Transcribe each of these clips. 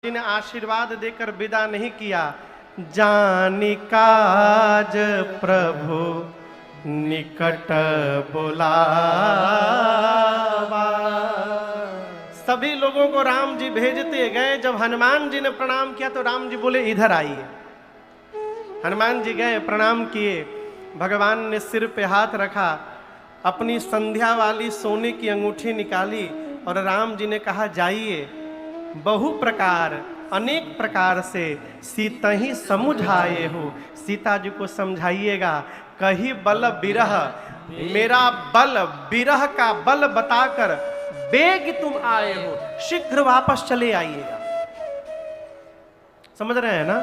ने आशीर्वाद देकर विदा नहीं किया। जानी काज प्रभु निकट बुलावा। सभी लोगों को राम जी भेजते गए। जब हनुमान जी ने प्रणाम किया तो राम जी बोले इधर आइए। हनुमान जी गए, प्रणाम किए। भगवान ने सिर पे हाथ रखा, अपनी संध्या वाली सोने की अंगूठी निकाली और राम जी ने कहा जाइए, बहु प्रकार अनेक प्रकार से सीता ही समुझाए हो। सीता जी को समझाइएगा, कही बल बिरह, मेरा बल विरह का बल बताकर बेग तुम आए हो, शीघ्र वापस चले आइएगा। समझ रहे हैं ना?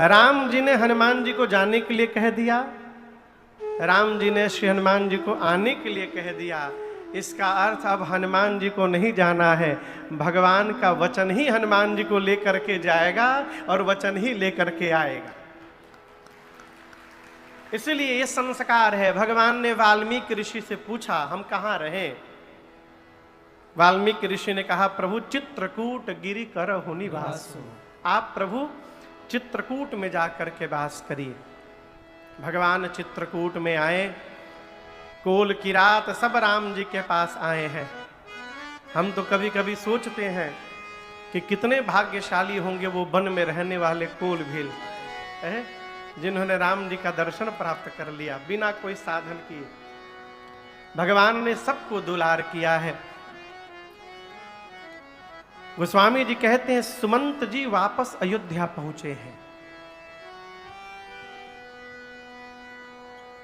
राम जी ने हनुमान जी को जाने के लिए कह दिया, राम जी ने श्री हनुमान जी को आने के लिए कह दिया। इसका अर्थ अब हनुमान जी को नहीं जाना है, भगवान का वचन ही हनुमान जी को लेकर के जाएगा और वचन ही लेकर के आएगा। इसलिए ये संस्कार है। भगवान ने वाल्मीकि ऋषि से पूछा हम कहाँ रहें? वाल्मीकि ऋषि ने कहा प्रभु चित्रकूट गिरि करहु निवासु। आप प्रभु चित्रकूट में जाकर के वास करिए। भगवान चित्रकूट में आए, कोल की रात सब राम जी के पास आए हैं। हम तो कभी कभी सोचते हैं कि कितने भाग्यशाली होंगे वो वन में रहने वाले कोल भील, जिन्होंने राम जी का दर्शन प्राप्त कर लिया बिना कोई साधन किए। भगवान ने सबको दुलार किया है। गोस्वामी जी कहते हैं सुमंत जी वापस अयोध्या पहुंचे हैं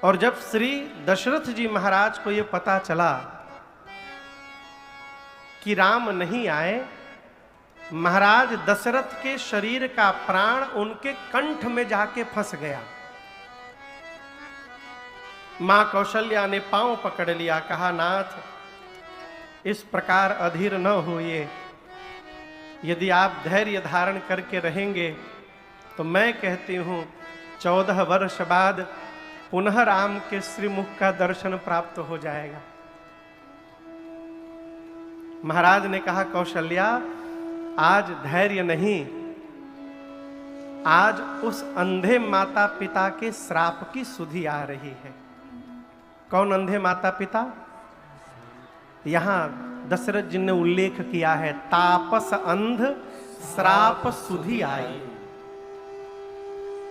और जब श्री दशरथ जी महाराज को यह पता चला कि राम नहीं आए, महाराज दशरथ के शरीर का प्राण उनके कंठ में जाके फंस गया। मां कौशल्या ने पांव पकड़ लिया, कहा नाथ इस प्रकार अधीर न होइए, यदि आप धैर्य धारण करके रहेंगे तो मैं कहती हूं 14 वर्ष बाद पुनः राम के श्रीमुख का दर्शन प्राप्त हो जाएगा। महाराज ने कहा कौशल्या आज धैर्य नहीं, आज उस अंधे माता पिता के श्राप की सुधि आ रही है। कौन अंधे माता पिता? यहां दशरथ जी ने उल्लेख किया है, तापस अंध श्राप सुधि आई।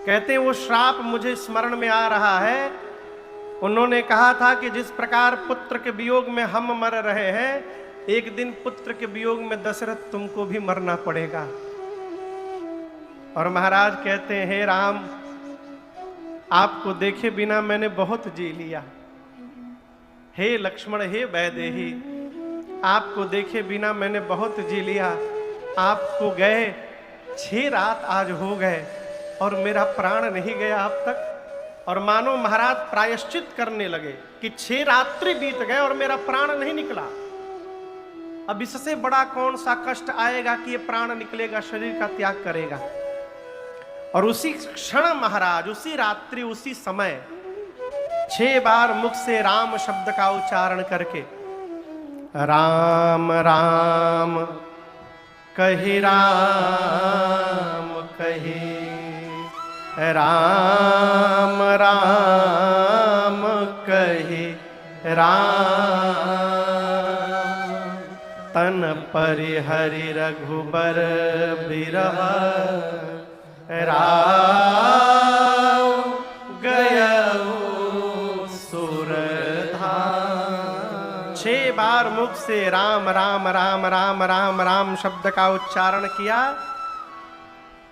कहते हैं वो श्राप मुझे स्मरण में आ रहा है। उन्होंने कहा था कि जिस प्रकार पुत्र के वियोग में हम मर रहे हैं, एक दिन पुत्र के वियोग में दशरथ तुमको भी मरना पड़ेगा। और महाराज कहते हैं हे राम, आपको देखे बिना मैंने बहुत जी लिया। हे लक्ष्मण, हे वैदेही, आपको देखे बिना मैंने बहुत जी लिया। आपको गए 6 रात आज हो गए और मेरा प्राण नहीं गया अब तक। और मानो महाराज प्रायश्चित करने लगे कि 6 रात्रि बीत गए और मेरा प्राण नहीं निकला। अब इससे बड़ा कौन सा कष्ट आएगा कि ये प्राण निकलेगा, शरीर का त्याग करेगा। और उसी क्षण महाराज, उसी रात्रि, उसी समय 6 बार मुख से राम शब्द का उच्चारण करके राम राम कही, राम कही, राम राम कही, राम तन परिहरि रघुबर बिरह, राम गयउ सुरधाम। 6 बार मुख से राम राम राम राम राम राम शब्द का उच्चारण किया।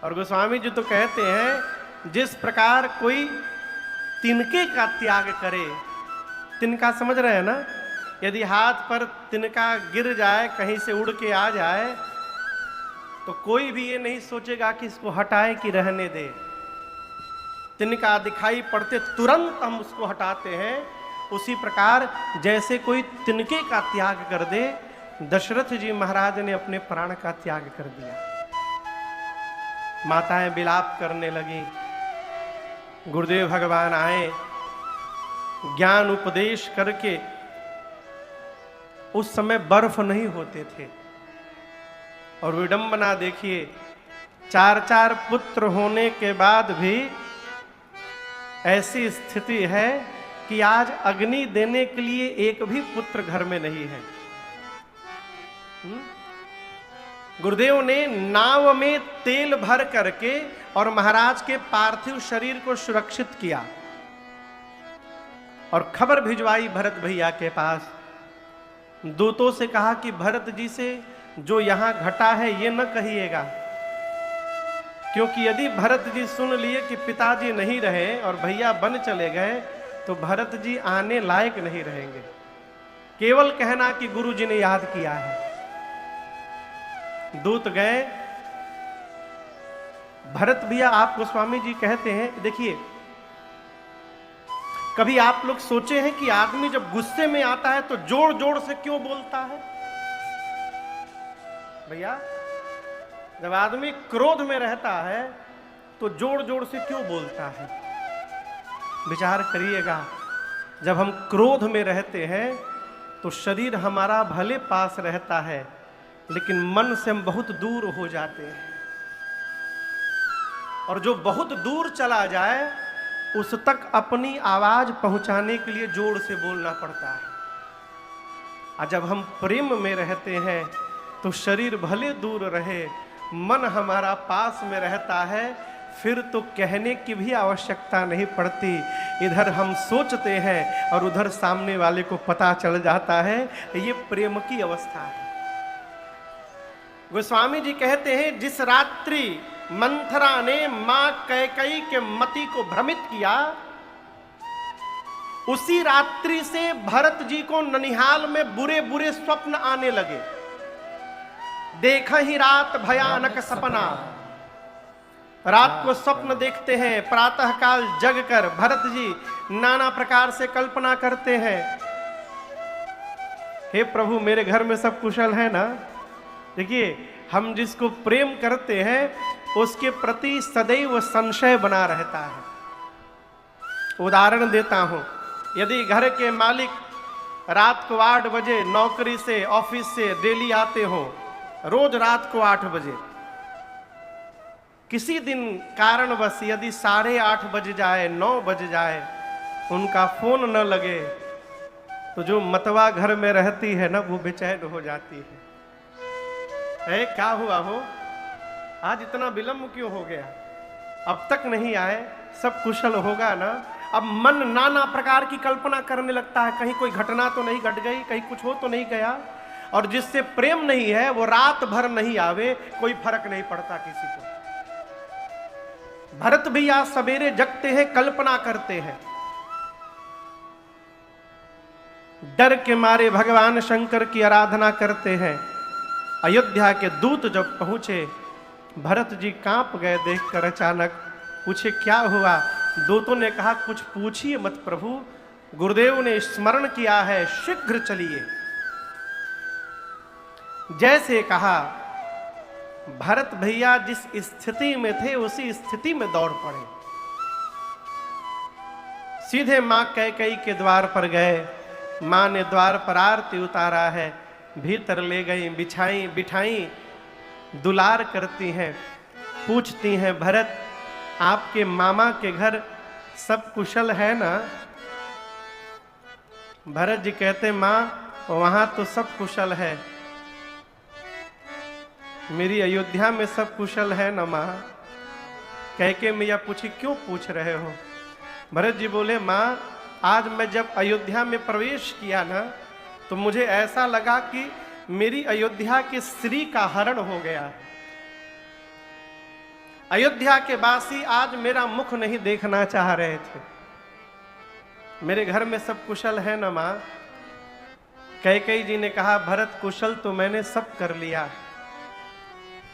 और गोस्वामी जी तो कहते हैं जिस प्रकार कोई तिनके का त्याग करे, तिनका समझ रहे हैं ना? यदि हाथ पर तिनका गिर जाए, कहीं से उड़ के आ जाए, तो कोई भी ये नहीं सोचेगा कि इसको हटाए कि रहने दे। तिनका दिखाई पड़ते तुरंत हम उसको हटाते हैं। उसी प्रकार जैसे कोई तिनके का त्याग कर दे, दशरथ जी महाराज ने अपने प्राण का त्याग कर दिया। माताएं विलाप करने लगी। गुरुदेव भगवान आए, ज्ञान उपदेश करके। उस समय बर्फ नहीं होते थे, और विडंबना देखिए, 4 पुत्र होने के बाद भी ऐसी स्थिति है कि आज अग्नि देने के लिए एक भी पुत्र घर में नहीं है। गुरुदेव ने नाव में तेल भर करके और महाराज के पार्थिव शरीर को सुरक्षित किया और खबर भिजवाई भरत भैया के पास। दूतों से कहा कि भरत जी से जो यहां घटा है ये न कहिएगा, क्योंकि यदि भरत जी सुन लिए कि पिताजी नहीं रहे और भैया बन चले गए तो भरत जी आने लायक नहीं रहेंगे। केवल कहना कि गुरु जी ने याद किया है। दूत गए। भरत भैया, आप गोस्वामी जी कहते हैं, देखिए कभी आप लोग सोचे हैं कि आदमी जब गुस्से में आता है तो जोर जोर से क्यों बोलता है? भैया, जब आदमी क्रोध में रहता है तो जोर जोर से क्यों बोलता है? विचार करिएगा। जब हम क्रोध में रहते हैं तो शरीर हमारा भले पास रहता है, लेकिन मन से हम बहुत दूर हो जाते हैं, और जो बहुत दूर चला जाए उस तक अपनी आवाज पहुंचाने के लिए जोर से बोलना पड़ता है। और जब हम प्रेम में रहते हैं तो शरीर भले दूर रहे, मन हमारा पास में रहता है, फिर तो कहने की भी आवश्यकता नहीं पड़ती। इधर हम सोचते हैं और उधर सामने वाले को पता चल जाता है। ये प्रेम की अवस्था है। गोस्वामी जी कहते हैं, जिस रात्रि मंथरा ने मां कैकेयी के मति को भ्रमित किया, उसी रात्रि से भरत जी को ननिहाल में बुरे बुरे स्वप्न आने लगे। देखा ही रात भयानक सपना। रात को स्वप्न देखते हैं, प्रातः काल जग कर भरत जी नाना प्रकार से कल्पना करते हैं, हे प्रभु मेरे घर में सब कुशल है ना? देखिए, हम जिसको प्रेम करते हैं उसके प्रति सदैव संशय बना रहता है। उदाहरण देता हूं, यदि घर के मालिक रात को 8 बजे नौकरी से, ऑफिस से डेली आते हो, रोज रात को 8 बजे, किसी दिन कारणवश यदि 8:30 बज जाए, 9 बज जाए, उनका फोन न लगे तो जो मतवा घर में रहती है ना, वो बेचैन हो जाती है। क्या हुआ हो, आज इतना विलंब क्यों हो गया? अब तक नहीं आए, सब कुशल होगा ना? अब मन नाना प्रकार की कल्पना करने लगता है, कहीं कोई घटना तो नहीं घट गई, कहीं कुछ हो तो नहीं गया। और जिससे प्रेम नहीं है वो रात भर नहीं आवे, कोई फर्क नहीं पड़ता किसी को। भरत भैया सवेरे जगते हैं, कल्पना करते हैं, डर के मारे भगवान शंकर की आराधना करते हैं। अयोध्या के दूत जब पहुंचे, भरत जी कांप गए देखकर। अचानक पूछे, क्या हुआ? दूतों ने कहा, कुछ पूछिए मत प्रभु, गुरुदेव ने स्मरण किया है, शीघ्र चलिए। जैसे कहा, भरत भैया जिस स्थिति में थे उसी स्थिति में दौड़ पड़े। सीधे मां कैकेयी के द्वार पर गए। मां ने द्वार पर आरती उतारा है, भीतर ले गई, बिछाई बिठाई, दुलार करती हैं, पूछती हैं, भरत आपके मामा के घर सब कुशल है ना? भरत जी कहते, मां वहां तो सब कुशल है, मेरी अयोध्या में सब कुशल है ना मां? कैकेयी मैया पूछी, क्यों पूछ रहे हो? भरत जी बोले, मां आज मैं जब अयोध्या में प्रवेश किया ना, तो मुझे ऐसा लगा कि मेरी अयोध्या के श्री का हरण हो गया। अयोध्या के वासी आज मेरा मुख नहीं देखना चाह रहे थे। मेरे घर में सब कुशल है ना मां? कैकेयी जी ने कहा, भरत कुशल तो मैंने सब कर लिया,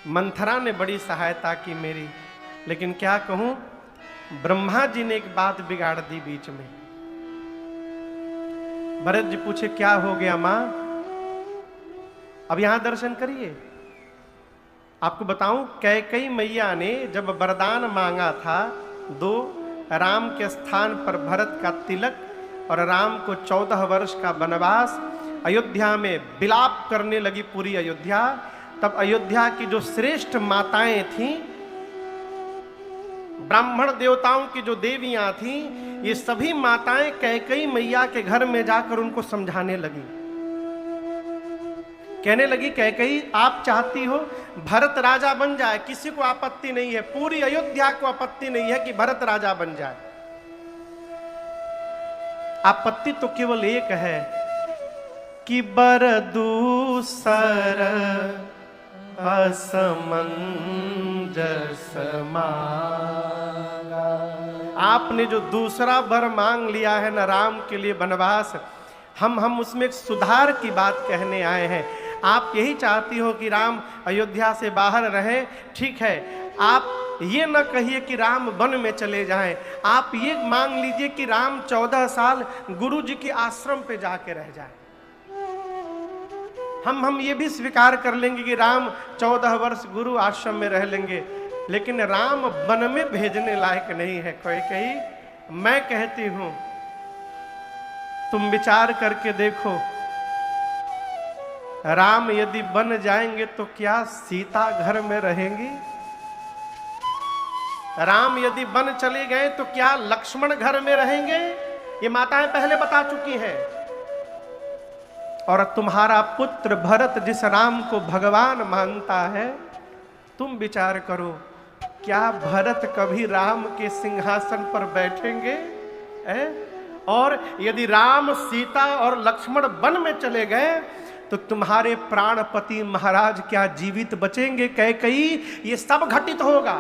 मंथरा ने बड़ी सहायता की मेरी, लेकिन क्या कहूं, ब्रह्मा जी ने एक बात बिगाड़ दी बीच में। भरत जी पूछे, क्या हो गया मां? अब यहां दर्शन करिए। आपको बताऊं, कैकेयी मैया ने जब वरदान मांगा था, 2 राम के स्थान पर भरत का तिलक और राम को 14 वर्ष का वनवास, अयोध्या में विलाप करने लगी पूरी अयोध्या। तब अयोध्या की जो श्रेष्ठ माताएं थीं, ब्राह्मण देवताओं की जो देवियां थीं, ये सभी माताएं कैकेयी मैया के घर में जाकर उनको समझाने लगी। कहने लगी, कैकेयी आप चाहती हो भरत राजा बन जाए, किसी को आपत्ति नहीं है, पूरी अयोध्या को आपत्ति नहीं है कि भरत राजा बन जाए। आपत्ति तो केवल एक है कि बर दूसर असमंजस मांगा। आपने जो दूसरा वर मांग लिया है ना राम के लिए वनवास, हम उसमें एक सुधार की बात कहने आए हैं। आप यही चाहती हो कि राम अयोध्या से बाहर रहें, ठीक है। आप ये न कहिए कि राम वन में चले जाएं, आप ये मांग लीजिए कि राम 14 साल गुरु जी के आश्रम पे जाके रह जाए। हम ये भी स्वीकार कर लेंगे कि राम 14 वर्ष गुरु आश्रम में रह लेंगे, लेकिन राम वन में भेजने लायक नहीं है। कोई कही मैं कहती हूं, तुम विचार करके देखो, राम यदि बन जाएंगे तो क्या सीता घर में रहेंगी? राम यदि बन चले गए तो क्या लक्ष्मण घर में रहेंगे? ये माताएं पहले बता चुकी हैं। और तुम्हारा पुत्र भरत जिस राम को भगवान मानता है, तुम विचार करो, क्या भरत कभी राम के सिंहासन पर बैठेंगे? और यदि राम, सीता और लक्ष्मण वन में चले गए तो तुम्हारे प्राणपति महाराज क्या जीवित बचेंगे? कैकेयी, ये सब घटित होगा।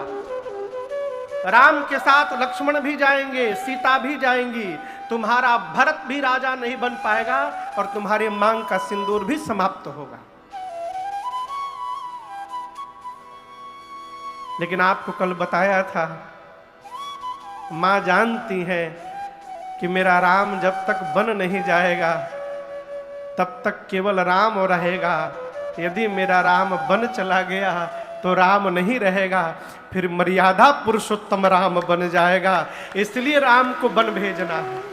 राम के साथ लक्ष्मण भी जाएंगे, सीता भी जाएंगी, तुम्हारा भरत भी राजा नहीं बन पाएगा और तुम्हारे मांग का सिंदूर भी समाप्त होगा। लेकिन आपको कल बताया था, मां जानती है कि मेरा राम जब तक बन नहीं जाएगा तब तक केवल राम रहेगा। यदि मेरा राम बन चला गया तो राम नहीं रहेगा, फिर मर्यादा पुरुषोत्तम राम बन जाएगा। इसलिए राम को वन भेजना है।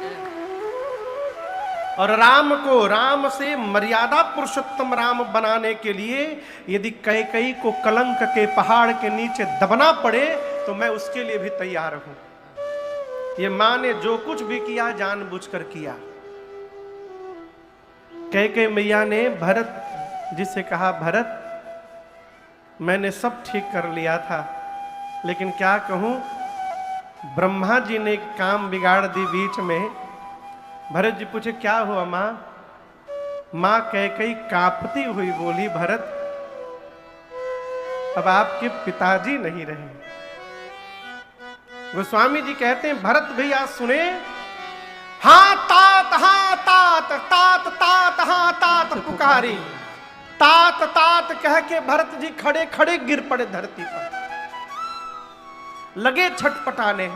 और राम को, राम से मर्यादा पुरुषोत्तम राम बनाने के लिए यदि कैकेयी को कलंक के पहाड़ के नीचे दबना पड़े तो मैं उसके लिए भी तैयार हूं। ये मां ने जो कुछ भी किया जानबूझकर किया। कैकेयी मैया ने भरत जी से कहा, भरत मैंने सब ठीक कर लिया था, लेकिन क्या कहूं, ब्रह्मा जी ने एक काम बिगाड़ दी बीच में। भरत जी पूछे, क्या हुआ मां? मां कैकेयी कांपती हुई बोली, भरत अब आपके पिताजी नहीं रहे। गोस्वामी जी कहते हैं, भरत भैया सुने, हाँ तात, हाँ तात, तात तात, हाँ तात पुकारी। तात तात कह के भरत जी खड़े खड़े गिर पड़े धरती पर, लगे छटपटाने।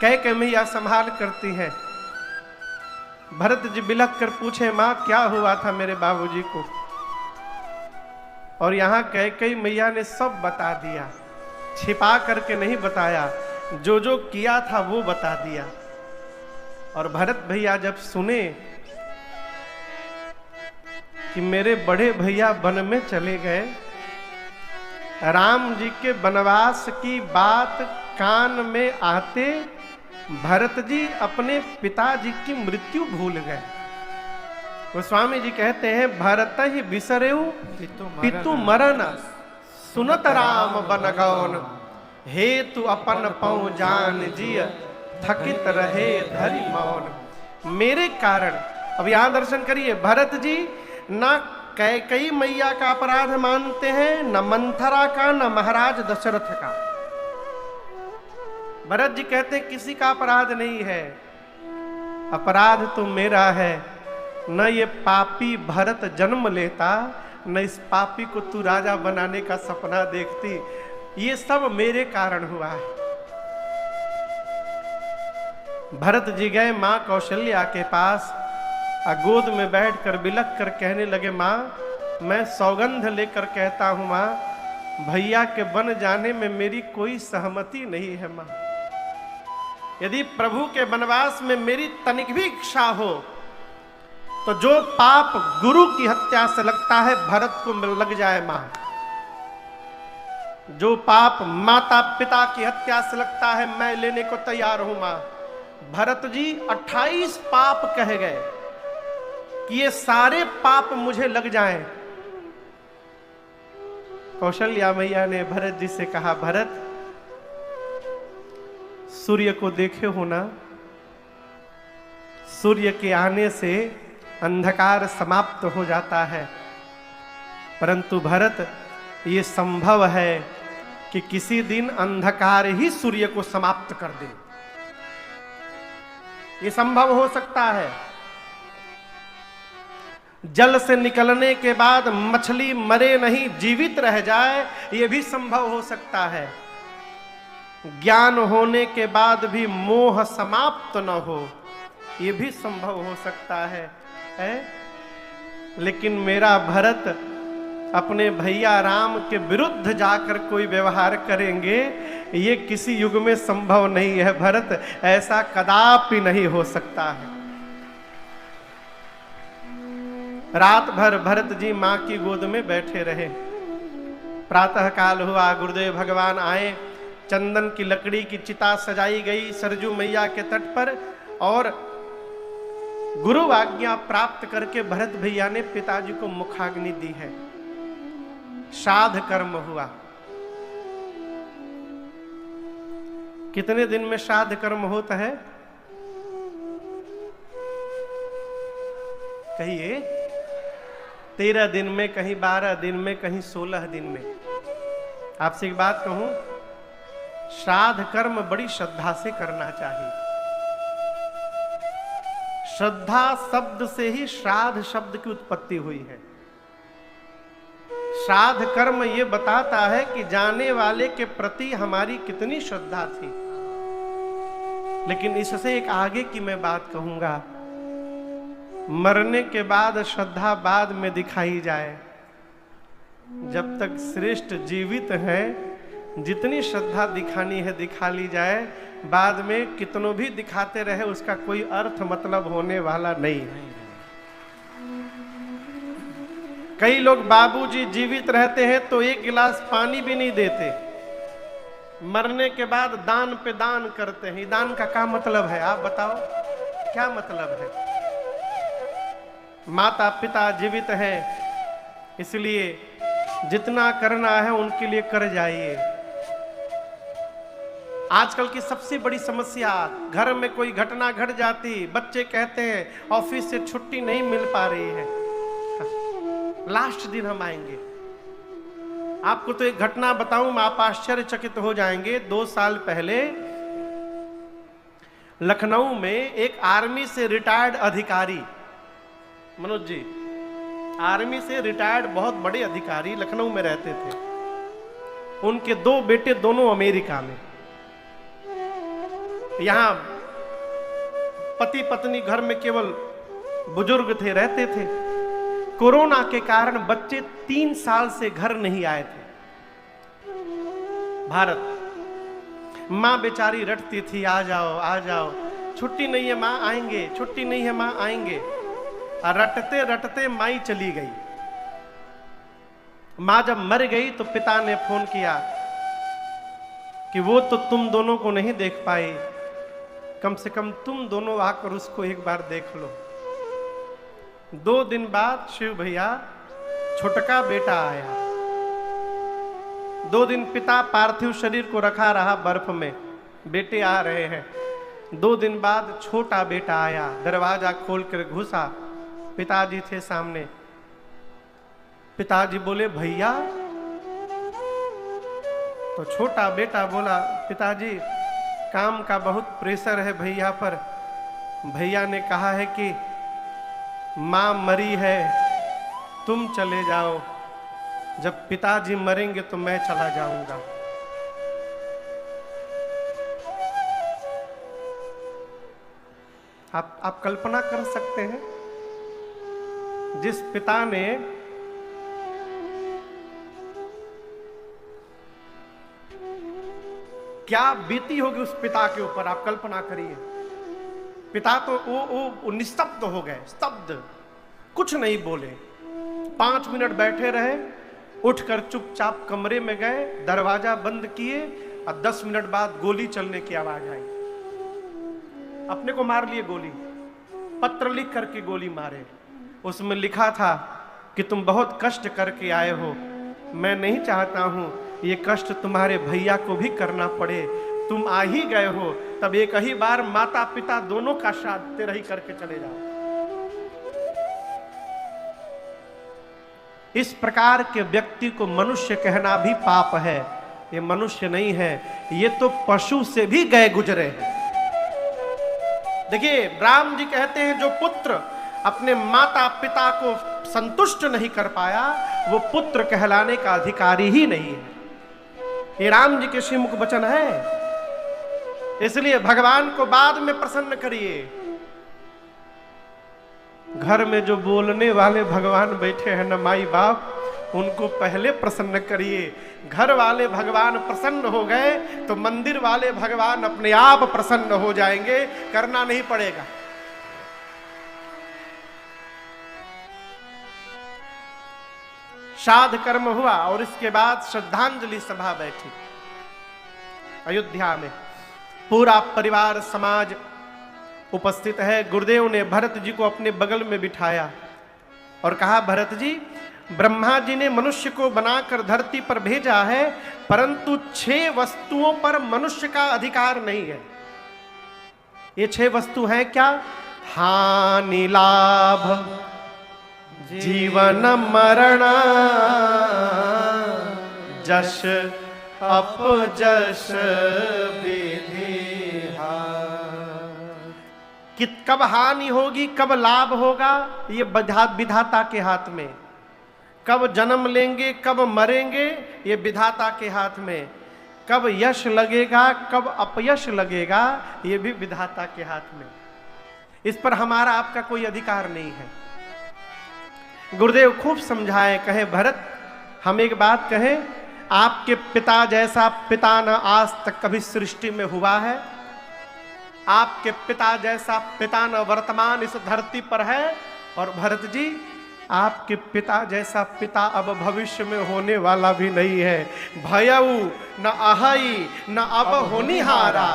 कैकेयी मैया संभाल करती हैं। भरत जी बिलख कर पूछे, मां क्या हुआ था मेरे बाबूजी को? और यहां कैकेयी मैया ने सब बता दिया, छिपा करके नहीं बताया, जो जो किया था वो बता दिया। और भरत भैया जब सुने कि मेरे बड़े भैया वन में चले गए, राम जी के वनवास की बात कान में आते भरत जी अपने पिताजी की मृत्यु भूल गए। गोस्वामी जी कहते हैं, भरत ही बिसरेऊ पितु मरण, सुनत राम बन गौन, हेतु अपन पौ जान जिय, थकित रहे धरि मौन। मेरे कारण, अब यहां दर्शन करिए, भरत जी ना कैकेयी मैया का अपराध मानते हैं, न मंथरा का, न महाराज दशरथ का। भरत जी कहते हैं किसी का अपराध नहीं है, अपराध तो मेरा है। न ये पापी भरत जन्म लेता, न इस पापी को तू राजा बनाने का सपना देखती, ये सब मेरे कारण हुआ है। भरत जी गए मां कौशल्या के पास, गोद में बैठकर बिलख कर कहने लगे, मां मैं सौगंध लेकर कहता हूं मां, भैया के बन जाने में मेरी कोई सहमति नहीं है मां। यदि प्रभु के वनवास में मेरी तनिक भी इच्छा हो तो जो पाप गुरु की हत्या से लगता है, भरत को लग जाए मां। जो पाप माता पिता की हत्या से लगता है, मैं लेने को तैयार हूं मां। भरत जी 28 पाप कह गए कि ये सारे पाप मुझे लग जाएं। कौशल्या मैया ने भरत जी से कहा, भरत सूर्य को देखे हो ना, सूर्य के आने से अंधकार समाप्त हो जाता है, परंतु भरत ये संभव है कि किसी दिन अंधकार ही सूर्य को समाप्त कर दे। ये संभव हो सकता है। जल से निकलने के बाद मछली मरे नहीं, जीवित रह जाए, यह भी संभव हो सकता है। ज्ञान होने के बाद भी मोह समाप्त न हो, यह भी संभव हो सकता है? लेकिन मेरा भरत अपने भैया राम के विरुद्ध जाकर कोई व्यवहार करेंगे, ये किसी युग में संभव नहीं है भरत, ऐसा कदापि नहीं हो सकता है। रात भर भरत जी मां की गोद में बैठे रहे। प्रातः काल हुआ, गुरुदेव भगवान आए, चंदन की लकड़ी की चिता सजाई गई सरजू मैया के तट पर, और गुरु आज्ञा प्राप्त करके भरत भैया ने पिताजी को मुखाग्नि दी है। श्राद्ध कर्म हुआ। कितने दिन में श्राद्ध कर्म होता है? कहिए। 13 दिन में, कहीं 12 दिन में, कहीं 16 दिन में। आपसे एक बात कहूं, श्राद्ध कर्म बड़ी श्रद्धा से करना चाहिए। श्रद्धा शब्द से ही श्राद्ध शब्द की उत्पत्ति हुई है। श्राद्ध कर्म ये बताता है कि जाने वाले के प्रति हमारी कितनी श्रद्धा थी। लेकिन इससे एक आगे की मैं बात कहूंगा, मरने के बाद श्रद्धा बाद में दिखाई जाए। जब तक श्रेष्ठ जीवित हैं, जितनी श्रद्धा दिखानी है दिखा ली जाए, बाद में कितनों भी दिखाते रहे उसका कोई अर्थ मतलब होने वाला नहीं है। कई लोग बाबूजी जीवित रहते हैं तो एक गिलास पानी भी नहीं देते, मरने के बाद दान पे दान करते हैं। दान का क्या मतलब है? आप बताओ, क्या मतलब है? माता पिता जीवित हैं, इसलिए जितना करना है उनके लिए कर जाइए। आजकल की सबसे बड़ी समस्या, घर में कोई घटना घट जाती, बच्चे कहते हैं ऑफिस से छुट्टी नहीं मिल पा रही है, लास्ट दिन हम आएंगे। आपको तो एक घटना बताऊं, आप आश्चर्यचकित हो जाएंगे। 2 साल पहले लखनऊ में एक आर्मी से रिटायर्ड अधिकारी, मनोज जी, आर्मी से रिटायर्ड बहुत बड़े अधिकारी लखनऊ में रहते थे। उनके 2 बेटे दोनों अमेरिका में। यहां पति पत्नी घर में केवल बुजुर्ग थे, रहते थे। कोरोना के कारण बच्चे 3 साल से घर नहीं आए थे भारत। मां बेचारी रटती थी, आ जाओ आ जाओ, छुट्टी नहीं है मां आएंगे, छुट्टी नहीं है मां आएंगे। रटते रटते माई चली गई। मां जब मर गई तो पिता ने फोन किया कि वो तो तुम दोनों को नहीं देख पाई, कम से कम तुम दोनों आकर उसको एक बार देख लो। 2 दिन बाद शिव भैया छोटका बेटा आया। 2 दिन पिता पार्थिव शरीर को रखा रहा बर्फ में, बेटे आ रहे हैं। 2 दिन बाद छोटा बेटा आया, दरवाजा खोलकर घुसा, पिताजी थे सामने। पिताजी बोले भैया, तो छोटा बेटा बोला पिताजी काम का बहुत प्रेशर है भैया पर। भैया ने कहा है कि मां मरी है, तुम चले जाओ, जब पिताजी मरेंगे तो मैं चला जाऊंगा। आप कल्पना कर सकते हैं, जिस पिता ने क्या बीती होगी उस पिता के ऊपर, आप कल्पना करिए। पिता तो वो निस्तब्ध हो गए, स्तब्ध। कुछ नहीं बोले। 5 मिनट बैठे रहे, उठकर चुपचाप कमरे में गए, दरवाजा बंद किए और 10 मिनट बाद गोली चलने की आवाज आई। अपने को मार लिए गोली, पत्र लिख करके गोली मारे। उसमें लिखा था कि तुम बहुत कष्ट करके आए हो, मैं नहीं चाहता हूं ये कष्ट तुम्हारे भैया को भी करना पड़े। तुम आ ही गए हो, तब एक ही बार माता पिता दोनों का श्राद्ध तेरा ही करके चले जाओ। इस प्रकार के व्यक्ति को मनुष्य कहना भी पाप है। ये मनुष्य नहीं है, ये तो पशु से भी गए गुजरे हैं। देखिए, राम जी कहते हैं जो पुत्र अपने माता पिता को संतुष्ट नहीं कर पाया, वो पुत्र कहलाने का अधिकारी ही नहीं है। ये राम जी के श्रीमुख वचन है। इसलिए भगवान को बाद में प्रसन्न करिए। घर में जो बोलने वाले भगवान बैठे हैं न माई बाप, उनको पहले प्रसन्न करिए। घर वाले भगवान प्रसन्न हो गए तो मंदिर वाले भगवान अपने आप प्रसन्न हो जाएंगे, करना नहीं पड़ेगा। श्राद्ध कर्म हुआ और इसके बाद श्रद्धांजलि सभा बैठी अयोध्या में। पूरा परिवार समाज उपस्थित है। गुरुदेव ने भरत जी को अपने बगल में बिठाया और कहा, भरत जी, ब्रह्मा जी ने मनुष्य को बनाकर धरती पर भेजा है, परंतु 6 वस्तुओं पर मनुष्य का अधिकार नहीं है। ये 6 वस्तु हैं क्या? हानि लाभ, जीवन मरण, जश अपजश विधि। कि कब हानि होगी, कब लाभ होगा, ये विधाता के हाथ में। कब जन्म लेंगे, कब मरेंगे, ये विधाता के हाथ में। कब यश लगेगा, कब अपयश लगेगा, ये भी विधाता के हाथ में। इस पर हमारा आपका कोई अधिकार नहीं है। गुरुदेव खूब समझाए, कहे, भरत, हम एक बात कहें, आपके पिता जैसा पिता न आज तक कभी सृष्टि में हुआ है। आपके पिता जैसा पिता न वर्तमान इस धरती पर है। और भरत जी, आपके पिता जैसा पिता अब भविष्य में होने वाला भी नहीं है। भयऊ न अहई न अब होनिहारा,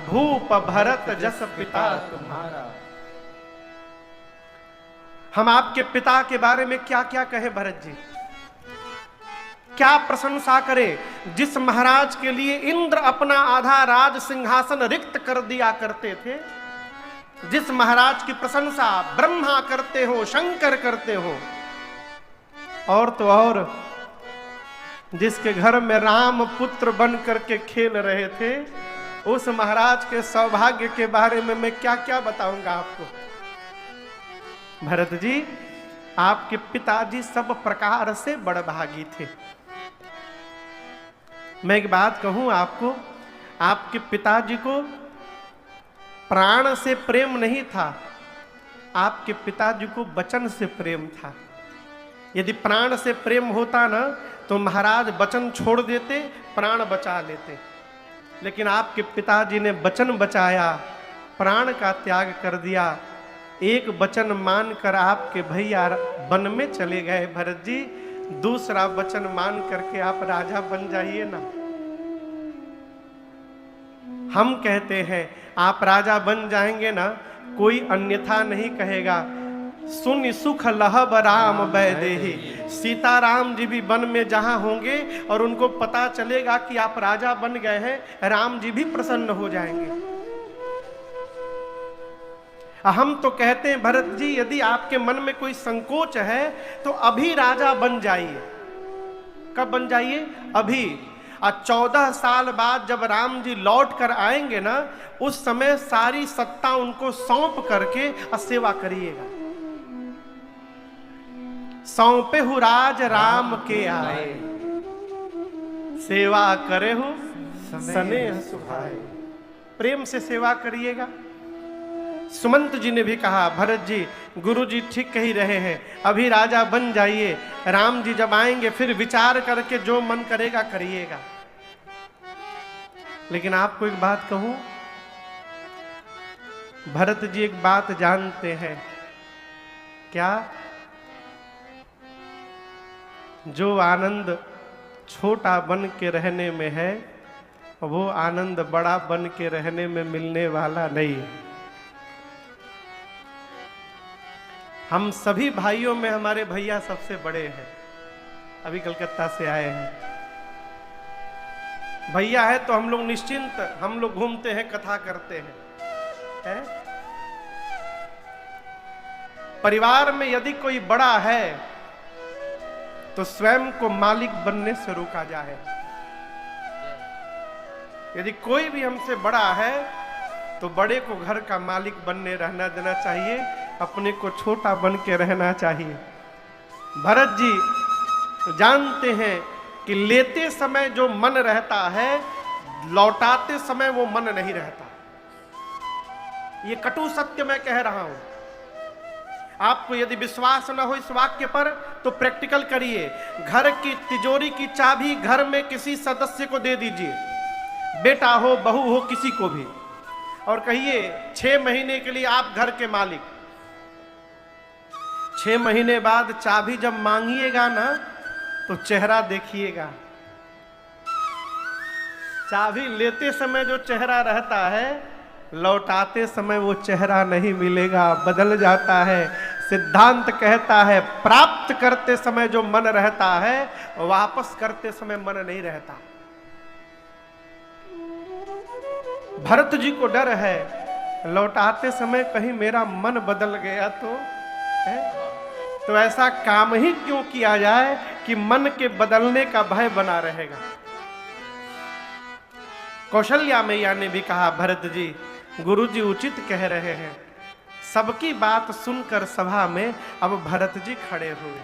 भूप भरत जस पिता तुम्हारा। हम आपके पिता के बारे में क्या क्या कहें भरत जी, क्या प्रशंसा करें। जिस महाराज के लिए इंद्र अपना आधा राज सिंहासन रिक्त कर दिया करते थे, जिस महाराज की प्रशंसा ब्रह्मा करते हो, शंकर करते हो, और तो और जिसके घर में राम पुत्र बन करके खेल रहे थे, उस महाराज के सौभाग्य के बारे में मैं क्या क्या बताऊंगा आपको। भरत जी, आपके पिताजी सब प्रकार से बड़भागी थे। मैं एक बात कहूं आपको, आपके पिताजी को प्राण से प्रेम नहीं था, आपके पिताजी को वचन से प्रेम था। यदि प्राण से प्रेम होता ना, तो महाराज वचन छोड़ देते, प्राण बचा लेते। लेकिन आपके पिताजी ने वचन बचाया, प्राण का त्याग कर दिया। एक वचन मानकर आपके भैया वन में चले गए भरत जी, दूसरा वचन मान करके आप राजा बन जाइए ना। हम कहते हैं आप राजा बन जाएंगे ना, कोई अन्यथा नहीं कहेगा। सुन सुख लहब राम बैदेही, सीताराम जी भी वन में जहां होंगे और उनको पता चलेगा कि आप राजा बन गए हैं, राम जी भी प्रसन्न हो जाएंगे। हम तो कहते हैं भरत जी, यदि आपके मन में कोई संकोच है तो अभी राजा बन जाइए। कब बन जाइए? अभी। और 14 साल बाद जब राम जी लौट कर आएंगे ना, उस समय सारी सत्ता उनको सौंप करके सेवा करिएगा। सौंपे हु राज राम के आए, सेवा करे हु स्नेह सुभाए। प्रेम से सेवा करिएगा। सुमंत जी ने भी कहा, भरत जी, गुरु जी ठीक कही रहे हैं, अभी राजा बन जाइए, राम जी जब आएंगे फिर विचार करके जो मन करेगा करिएगा। लेकिन आपको एक बात कहूं, भरत जी एक बात जानते हैं क्या? जो आनंद छोटा बन के रहने में है, वो आनंद बड़ा बन के रहने में मिलने वाला नहीं है। हम सभी भाइयों में हमारे भैया सबसे बड़े हैं, अभी कलकत्ता से आए हैं। भैया है तो हम लोग निश्चिंत, हम लोग घूमते हैं, कथा करते हैं, है? परिवार में यदि कोई बड़ा है तो स्वयं को मालिक बनने से रोका जाए। यदि कोई भी हमसे बड़ा है तो बड़े को घर का मालिक बनने रहना देना चाहिए, अपने को छोटा बन के रहना चाहिए। भरत जी जानते हैं कि लेते समय जो मन रहता है, लौटाते समय वो मन नहीं रहता। ये कटु सत्य मैं कह रहा हूं। आपको यदि विश्वास न हो इस वाक्य पर तो प्रैक्टिकल करिए। घर की तिजोरी की चाबी घर में किसी सदस्य को दे दीजिए, बेटा हो बहू हो किसी को भी, और कहिए 6 महीने के लिए आप घर के मालिक। 6 महीने बाद चाबी जब मांगिएगा ना तो चेहरा देखिएगा। चाबी लेते समय जो चेहरा रहता है, लौटाते समय वो चेहरा नहीं मिलेगा, बदल जाता है। सिद्धांत कहता है प्राप्त करते समय जो मन रहता है, वापस करते समय मन नहीं रहता। भरत जी को डर है लौटाते समय कहीं मेरा मन बदल गया तो है? तो ऐसा काम ही क्यों किया जाए कि मन के बदलने का भय बना रहेगा। कौशल्या मैया ने भी कहा, भरत जी गुरुजी उचित कह रहे हैं। सबकी बात सुनकर सभा में अब भरत जी खड़े हुए,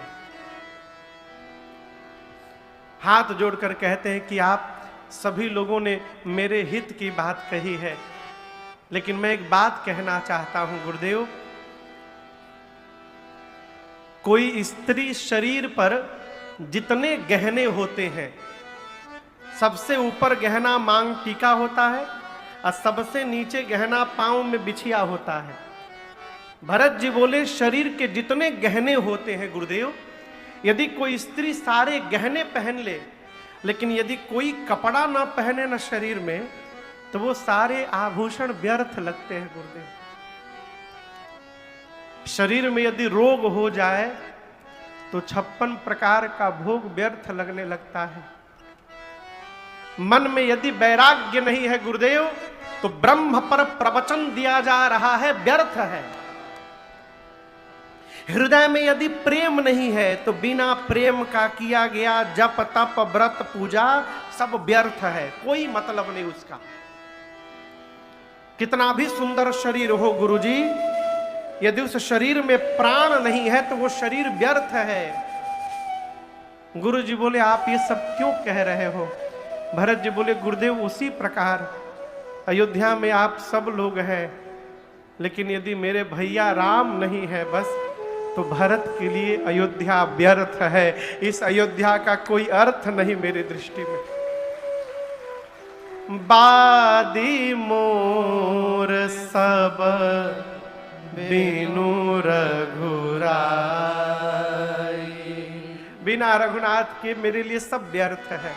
हाथ जोड़कर कहते हैं कि आप सभी लोगों ने मेरे हित की बात कही है, लेकिन मैं एक बात कहना चाहता हूं गुरुदेव। कोई स्त्री शरीर पर जितने गहने होते हैं, सबसे ऊपर गहना मांग टीका होता है और सबसे नीचे गहना पांव में बिछिया होता है। भरत जी बोले शरीर के जितने गहने होते हैं गुरुदेव, यदि कोई स्त्री सारे गहने पहन ले, लेकिन यदि कोई कपड़ा ना पहने ना शरीर में, तो वो सारे आभूषण व्यर्थ लगते हैं गुरुदेव। शरीर में यदि रोग हो जाए तो 56 प्रकार का भोग व्यर्थ लगने लगता है। मन में यदि वैराग्य नहीं है गुरुदेव, तो ब्रह्म पर प्रवचन दिया जा रहा है व्यर्थ है। हृदय में यदि प्रेम नहीं है तो बिना प्रेम का किया गया जप तप व्रत पूजा सब व्यर्थ है, कोई मतलब नहीं उसका। कितना भी सुंदर शरीर हो गुरुजी, यदि उस शरीर में प्राण नहीं है तो वो शरीर व्यर्थ है। गुरुजी बोले आप ये सब क्यों कह रहे हो? भरत जी बोले गुरुदेव उसी प्रकार अयोध्या में आप सब लोग हैं, लेकिन यदि मेरे भैया राम नहीं है बस, तो भरत के लिए अयोध्या व्यर्थ है। इस अयोध्या का कोई अर्थ नहीं मेरी दृष्टि में। बादी मोर सब बिनु रघुराई, बिना रघुनाथ के मेरे लिए सब व्यर्थ है।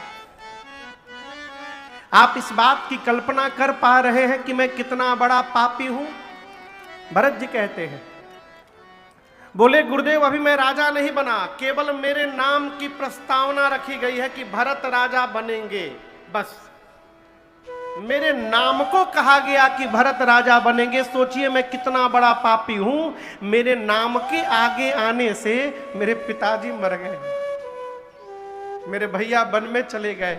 आप इस बात की कल्पना कर पा रहे हैं कि मैं कितना बड़ा पापी हूं? भरत जी कहते हैं, बोले गुरुदेव अभी मैं राजा नहीं बना, केवल मेरे नाम की प्रस्तावना रखी गई है कि भरत राजा बनेंगे, बस मेरे नाम को कहा गया कि भरत राजा बनेंगे। सोचिए मैं कितना बड़ा पापी हूं, मेरे नाम के आगे आने से मेरे पिताजी मर गए, मेरे भैया वन में चले गए।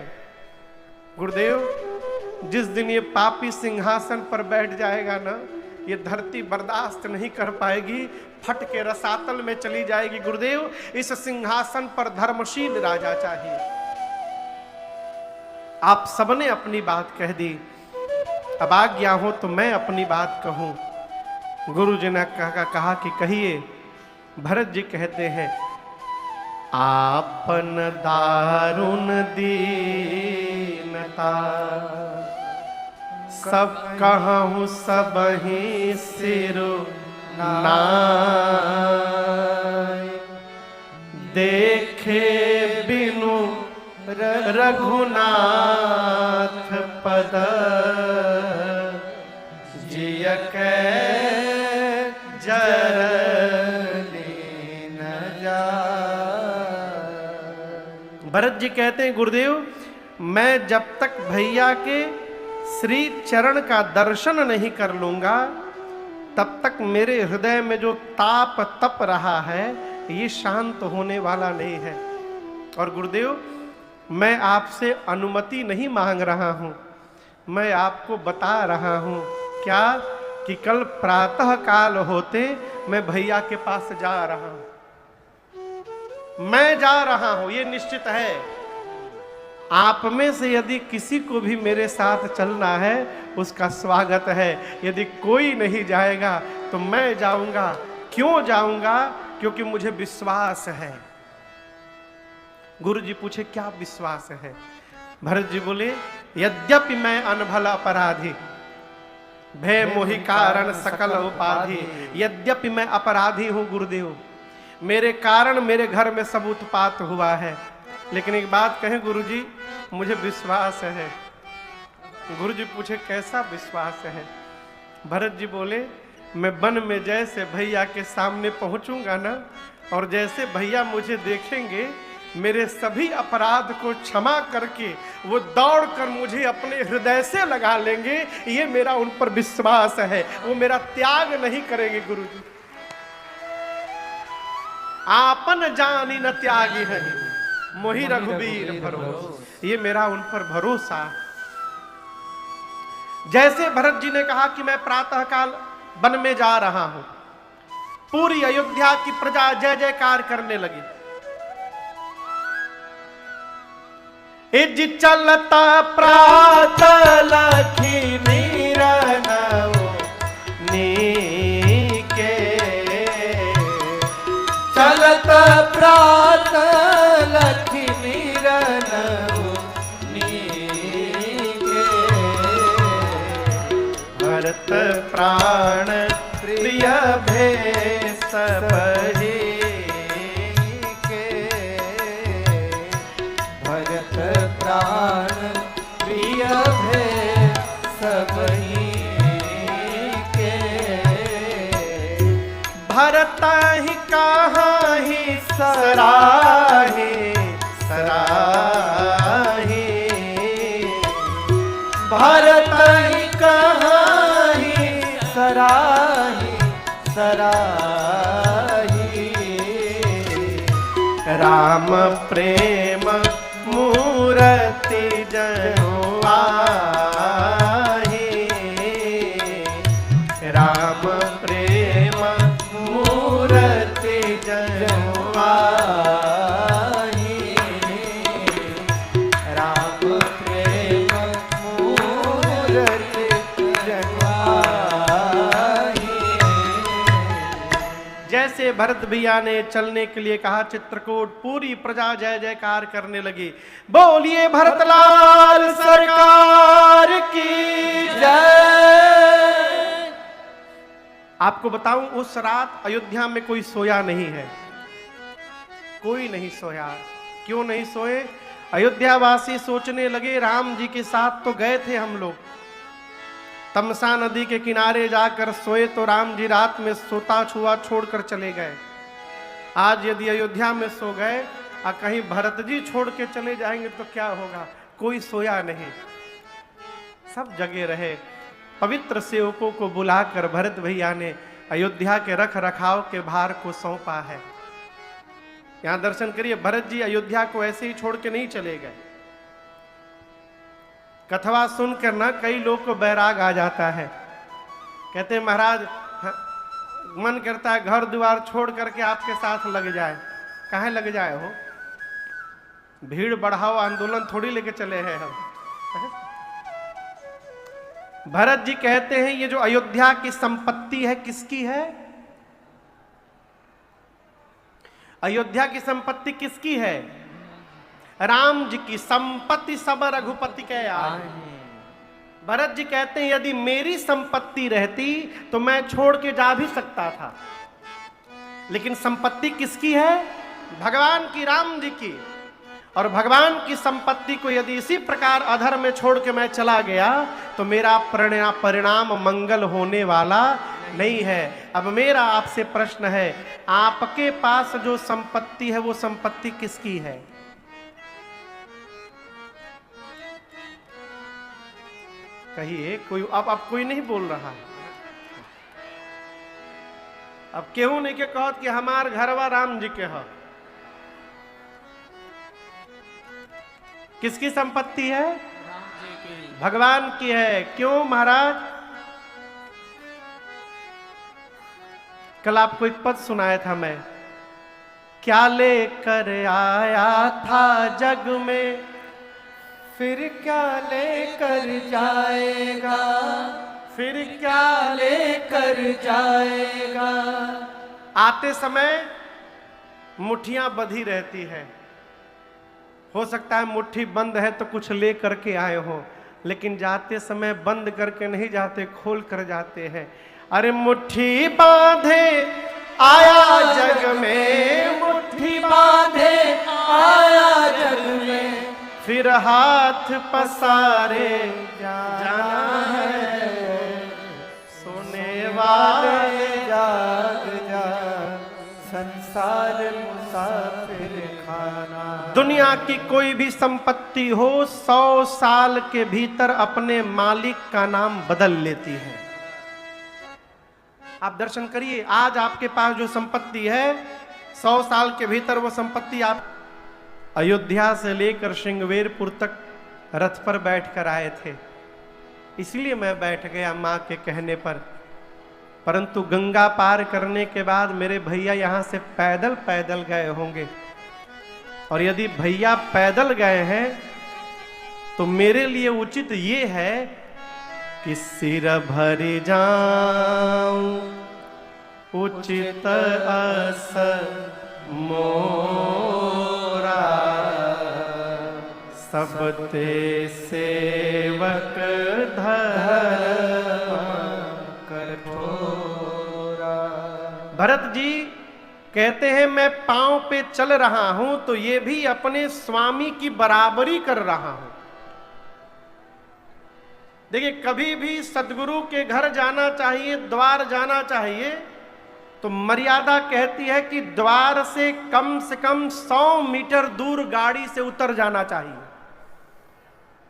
गुरुदेव जिस दिन ये पापी सिंहासन पर बैठ जाएगा ना, ये धरती बर्दाश्त नहीं कर पाएगी, फट के रसातल में चली जाएगी। गुरुदेव इस सिंहासन पर धर्मशील राजा चाहिए। आप सबने अपनी बात कह दी, अब आज्ञा हो तो मैं अपनी बात कहूं। गुरु जी ने कहा कि कहिए। भरत जी कहते हैं, आपन दारुण दीनता सब कहूँ सब ही सिरु नाय, देखे रघुनाथ पद जिय के जरनी न जाए। भरत जी कहते हैं गुरुदेव, मैं जब तक भैया के श्री चरण का दर्शन नहीं कर लूंगा तब तक मेरे हृदय में जो ताप तप रहा है ये शांत होने वाला नहीं है। और गुरुदेव, मैं आपसे अनुमति नहीं मांग रहा हूं, मैं आपको बता रहा हूं क्या कि कल प्रातः काल होते मैं भैया के पास जा रहा हूं। मैं जा रहा हूं, ये निश्चित है। आप में से यदि किसी को भी मेरे साथ चलना है उसका स्वागत है। यदि कोई नहीं जाएगा तो मैं जाऊंगा। क्यों जाऊंगा? क्योंकि मुझे विश्वास है। गुरु जी पूछे क्या विश्वास है? भरत जी बोले, यद्यपि मैं अनभल अपराधी, भय मोहि कारण सकल उपाधि। यद्यपि मैं अपराधी हूं गुरुदेव, मेरे कारण मेरे घर में सब उत्पात हुआ है, लेकिन एक बात कहें गुरु जी, मुझे विश्वास है। गुरु जी पूछे कैसा विश्वास है? भरत जी बोले, मैं वन में जैसे भैया के सामने पहुंचूंगा ना, और जैसे भैया मुझे देखेंगे मेरे सभी अपराध को क्षमा करके वो दौड़कर मुझे अपने हृदय से लगा लेंगे। ये मेरा उन पर विश्वास है, वो मेरा त्याग नहीं करेंगे। गुरु जी, आपन जानी न त्यागी है, मोहि रघुबीर भरोसा। ये मेरा उन पर भरोसा। जैसे भरत जी ने कहा कि मैं प्रातः काल वन में जा रहा हूं, पूरी अयोध्या की प्रजा जय जयकार करने लगी। इज चलता प्रात लखी नीके, चलत प्रात लखी नीके, भरत प्राण प्रिय भेष बही के, भरत प्राण प्रिय भेष बही के, भरत ही कहाँ ही सराहे सराहे, भरत ही कहाँ ही सराहे सराहे, राम प्रेम मूर्ति जनो आहे, राम प्रेम मूर्ति जनो आहे, राम प्रेम मूर्ति जनो आहे। जैसे भरत भैया ने चलने के लिए कहा चित्रकूट, पूरी प्रजा जय जयकार करने लगी। बोलिए भरतलाल सरकार की जय। आपको बताऊं, उस रात अयोध्या में कोई सोया नहीं है, कोई नहीं सोया। क्यों नहीं सोए? अयोध्यावासी सोचने लगे राम जी के साथ तो गए थे हम लोग, तमसा नदी के किनारे जाकर सोए तो राम जी रात में सोता छुआ छोड़कर चले गए। आज यदि अयोध्या में सो गए और कहीं भरत जी छोड़ के चले जाएंगे तो क्या होगा? कोई सोया नहीं, सब जगे रहे। पवित्र सेवकों को बुलाकर भरत भैया ने अयोध्या के रख रखाव के भार को सौंपा है। यहां दर्शन करिए, भरत जी अयोध्या को ऐसे ही छोड़ के नहीं चले गए। कथवा सुनकर ना कई लोग को बैराग आ जाता है, कहते हैं महाराज मन करता है घर द्वार छोड़ करके आपके साथ लग जाए। काहे लग जाए हो? भीड़ बढ़ाओ आंदोलन थोड़ी लेके चले हैं हम। भरत जी कहते हैं ये जो अयोध्या की संपत्ति है किसकी है? अयोध्या की संपत्ति किसकी है? राम जी की। संपत्ति सब रघुपति के आए। भरत जी कहते हैं यदि मेरी संपत्ति रहती तो मैं छोड़ के जा भी सकता था, लेकिन संपत्ति किसकी है? भगवान की, राम जी की। और भगवान की संपत्ति को यदि इसी प्रकार अधर में छोड़ के मैं चला गया तो मेरा परिणाम मंगल होने वाला नहीं है। अब मेरा आपसे प्रश्न है, आपके पास जो संपत्ति है वो संपत्ति किसकी है? कहिए कोई। अब कोई नहीं बोल रहा। अब केहू नहीं के कहत कि हमार घरवा राम जी के है। किसकी संपत्ति है? भगवान की है। क्यों महाराज? कल आपको एक पद सुनाया था मैं, क्या लेकर आया था जग में, फिर क्या लेकर जाएगा, फिर क्या लेकर जाएगा। आते समय मुट्ठियां बंधी रहती है, हो सकता है मुट्ठी बंद है तो कुछ ले करके आए हो, लेकिन जाते समय बंद करके नहीं जाते, खोल कर जाते हैं। अरे मुट्ठी बांधे आया जग में, मुट्ठी बांधे आया जग में, फिर हाथ पसारे जाना है, सोने वाले जाग जा, संसार मुसाफिर खाना। दुनिया की कोई भी संपत्ति हो 100 साल के भीतर अपने मालिक का नाम बदल लेती है। आप दर्शन करिए, आज आपके पास जो संपत्ति है 100 साल के भीतर वो संपत्ति आप अयोध्या से लेकर श्रृंगवेरपुर तक रथ पर बैठकर आए थे, इसलिए मैं बैठ गया मां के कहने पर। परंतु गंगा पार करने के बाद मेरे भैया यहां से पैदल पैदल गए होंगे, और यदि भैया पैदल गए हैं तो मेरे लिए उचित ये है कि सिर भरी जाऊं उचित अस मोरा, सब ते सेवक धर्म कठोरा। भरत जी कहते हैं मैं पांव पे चल रहा हूं तो ये भी अपने स्वामी की बराबरी कर रहा हूं। देखिए, कभी भी सदगुरु के घर जाना चाहिए, द्वार जाना चाहिए, तो मर्यादा कहती है कि द्वार से कम 100 मीटर दूर गाड़ी से उतर जाना चाहिए।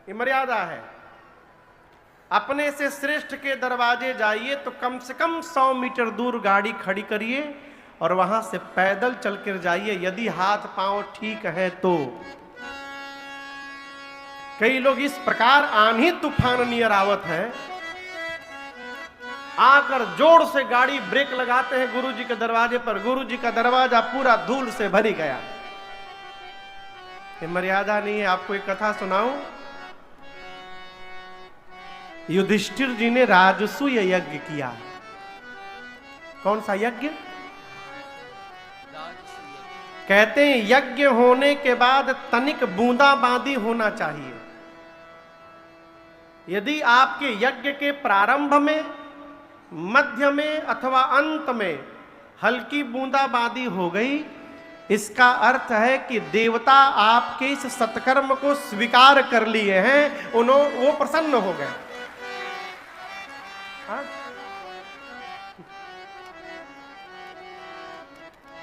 ये मर्यादा है। अपने से श्रेष्ठ के दरवाजे जाइए तो कम से कम 100 मीटर दूर गाड़ी खड़ी करिए और वहां से पैदल चलकर जाइए, यदि हाथ पांव ठीक है तो। कई लोग इस प्रकार आंधी तूफान नियर आवत है, आकर जोर से गाड़ी ब्रेक लगाते हैं गुरुजी के दरवाजे पर, गुरुजी का दरवाजा पूरा धूल से भरी गया। ये मर्यादा नहीं है। आपको एक कथा सुनाऊं। युधिष्ठिर जी ने राजसूय यज्ञ किया। कौन सा यज्ञ? कहते हैं यज्ञ होने के बाद तनिक बूंदाबांदी होना चाहिए। यदि आपके यज्ञ के प्रारंभ में, मध्य में अथवा अंत में हल्की बूंदाबांदी हो गई, इसका अर्थ है कि देवता आपके इस सत्कर्म को स्वीकार कर लिए हैं, वो प्रसन्न हो गए।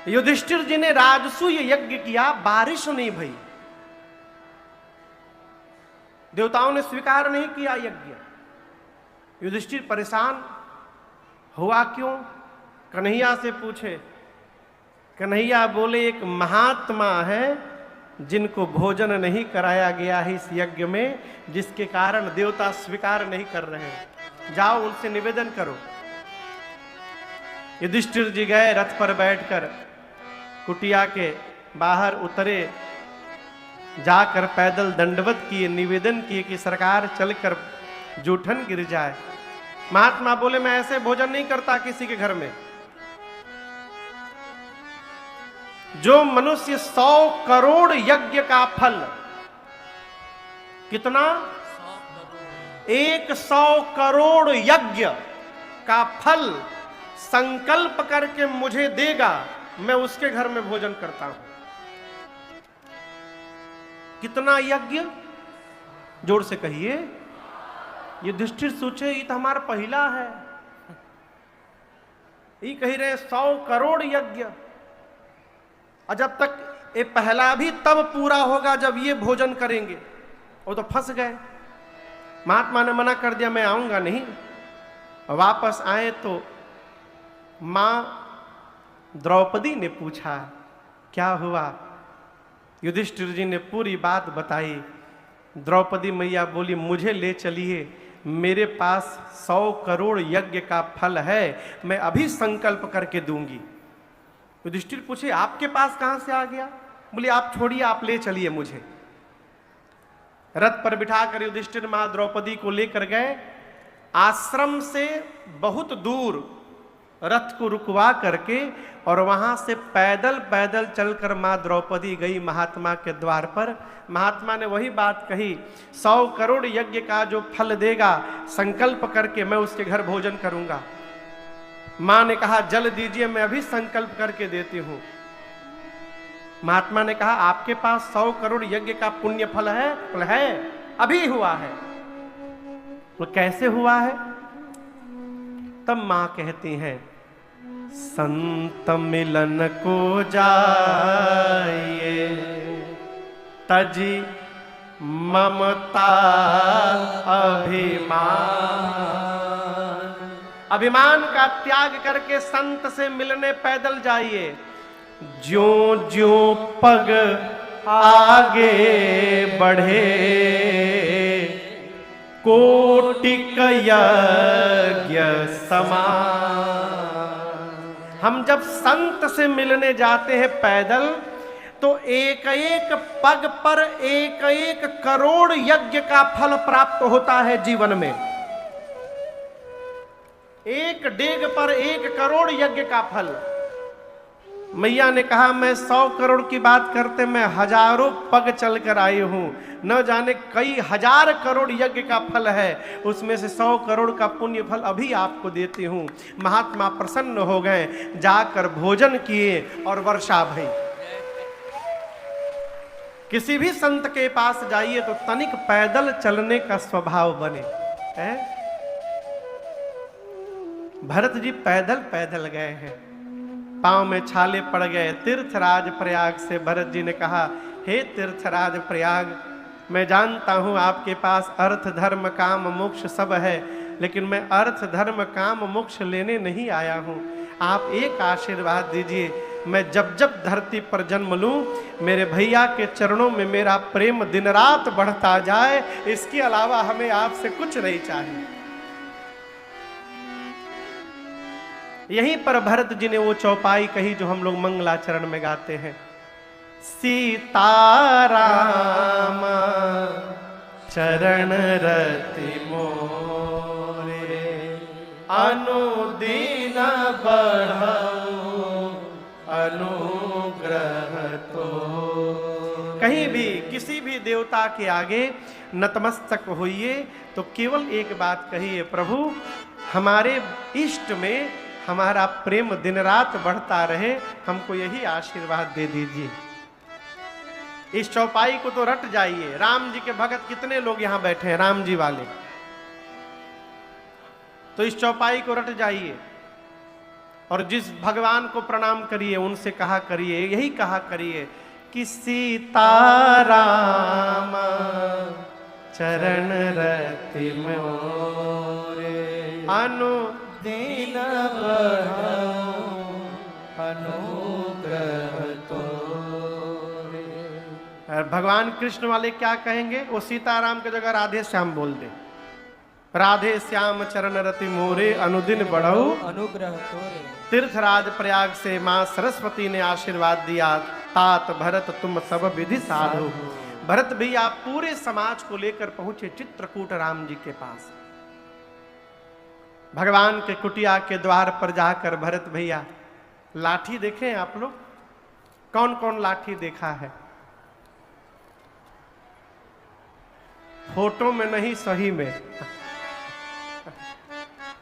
युधिष्ठिर जी ने राजसूय यज्ञ किया, बारिश नहीं भई, देवताओं ने स्वीकार नहीं किया यज्ञ। युधिष्ठिर परेशान हुआ। क्यों? कन्हैया से पूछे। कन्हैया बोले एक महात्मा है जिनको भोजन नहीं कराया गया है इस यज्ञ में, जिसके कारण देवता स्वीकार नहीं कर रहे, जाओ उनसे निवेदन करो। युधिष्ठिर जी गए, रथ पर बैठकर कुटिया के बाहर उतरे, जाकर पैदल दंडवत किए, निवेदन किए कि सरकार चलकर जूठन गिर जाए। महात्मा बोले मैं ऐसे भोजन नहीं करता किसी के घर में। जो मनुष्य 100 करोड़ यज्ञ का फल, कितना? 100 करोड़ यज्ञ का फल संकल्प करके मुझे देगा, मैं उसके घर में भोजन करता हूं। कितना यज्ञ, जोर से कहिए। युधिष्ठिर सोचे ये तो हमारा पहला है, ये कह रहे 100 करोड़ यज्ञ, और जब तक ये पहला भी तब पूरा होगा जब ये भोजन करेंगे। वो तो फंस गए। महात्मा ने मना कर दिया, मैं आऊंगा नहीं। वापस आए तो मां द्रौपदी ने पूछा क्या हुआ। युधिष्ठिर जी ने पूरी बात बताई। द्रौपदी मैया बोली मुझे ले चलिए, मेरे पास 100 करोड़ यज्ञ का फल है, मैं अभी संकल्प करके दूंगी। युधिष्ठिर पूछे आपके पास कहां से आ गया। बोले आप छोड़िए, आप ले चलिए मुझे। रथ पर बिठाकर युधिष्ठिर मां द्रौपदी को लेकर गए। आश्रम से बहुत दूर रथ को रुकवा करके और वहां से पैदल पैदल चलकर मां द्रौपदी गई महात्मा के द्वार पर। महात्मा ने वही बात कही, 100 करोड़ यज्ञ का जो फल देगा संकल्प करके मैं उसके घर भोजन करूंगा। मां ने कहा जल दीजिए, मैं अभी संकल्प करके देती हूं। महात्मा ने कहा आपके पास 100 करोड़ यज्ञ का पुण्य फल है? बोले है, अभी हुआ है। वो कैसे हुआ है? तब मां कहती हैं संत मिलन को जाइए, तजी ममता अभिमान। अभिमान का त्याग करके संत से मिलने पैदल जाइए। ज्यों ज्यों पग आगे बढ़े, कोटिक यज्ञ समान। हम जब संत से मिलने जाते हैं पैदल तो एक एक पग पर एक एक करोड़ यज्ञ का फल प्राप्त होता है जीवन में। एक डेग पर 1 करोड़ यज्ञ का फल। मैया ने कहा मैं 100 करोड़ की बात करते मैं हजारों पग चलकर आई हूं, न जाने कई हजार करोड़ यज्ञ का फल है, उसमें से 100 करोड़ का पुण्य फल अभी आपको देती हूं। महात्मा प्रसन्न हो गए, जाकर भोजन किए और वर्षा भई। किसी भी संत के पास जाइए तो तनिक पैदल चलने का स्वभाव बने। भरत जी पैदल पैदल गए हैं, पांव में छाले पड़ गए। तीर्थराज प्रयाग से भरत जी ने कहा हे तीर्थराज प्रयाग, मैं जानता हूं आपके पास अर्थ धर्म काम मोक्ष सब है, लेकिन मैं अर्थ धर्म काम मोक्ष लेने नहीं आया हूं। आप एक आशीर्वाद दीजिए, मैं जब जब धरती पर जन्म लूं मेरे भैया के चरणों में मेरा प्रेम दिन रात बढ़ता जाए, इसके अलावा हमें आपसे कुछ नहीं चाहिए। यहीं पर भरत जी ने वो चौपाई कही जो हम लोग मंगलाचरण में गाते हैं। सीताराम चरण रति मोरे, अनुदीन बढ़ाऊं अनुग्रह तो। कहीं भी किसी भी देवता के आगे नतमस्तक होइए तो केवल एक बात कहिए, प्रभु हमारे इष्ट में हमारा प्रेम दिन रात बढ़ता रहे, हमको यही आशीर्वाद दे दीजिए। इस चौपाई को तो रट जाइए। राम जी के भगत कितने लोग यहां बैठे हैं, राम जी वाले, तो इस चौपाई को रट जाइए और जिस भगवान को प्रणाम करिए उनसे कहा करिए, यही कहा करिए कि सीताराम चरण रति मोरे, अनुदीन बढ़ाऊं अनुग्रह तोरे। भगवान कृष्ण वाले क्या कहेंगे? वो सीताराम की जगह राधे श्याम बोल दे। राधे श्याम चरण रति मोरे, अनुदिन बढ़ाऊं अनुग्रह तोरे। तीर्थराज प्रयाग से मां सरस्वती ने आशीर्वाद दिया, तात भरत तुम सब विधि साधो। भरत भैया पूरे समाज को लेकर पहुंचे चित्रकूट राम जी के पास। भगवान के कुटिया के द्वार पर जाकर भरत भैया लाठी देखे आप लोग? कौन कौन लाठी देखा है? फोटो में नहीं, सही में।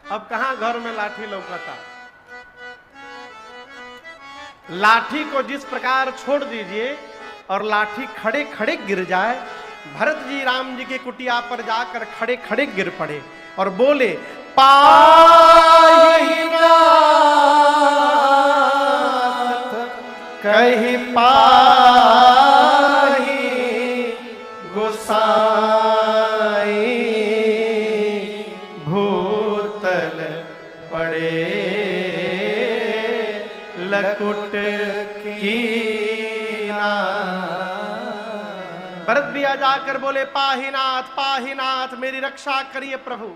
अब कहां घर में लाठी लौकता। लाठी को जिस प्रकार छोड़ दीजिए और लाठी खड़े खड़े गिर जाए। भरत जी राम जी के कुटिया पर जाकर खड़े खड़े गिर पड़े और बोले, पाहि नाथ कहीं पाहि गोसाई, भूतल पड़े लकुट कीना। भरत भैया जाकर बोले, पाहीनाथ मेरी रक्षा करिए प्रभु।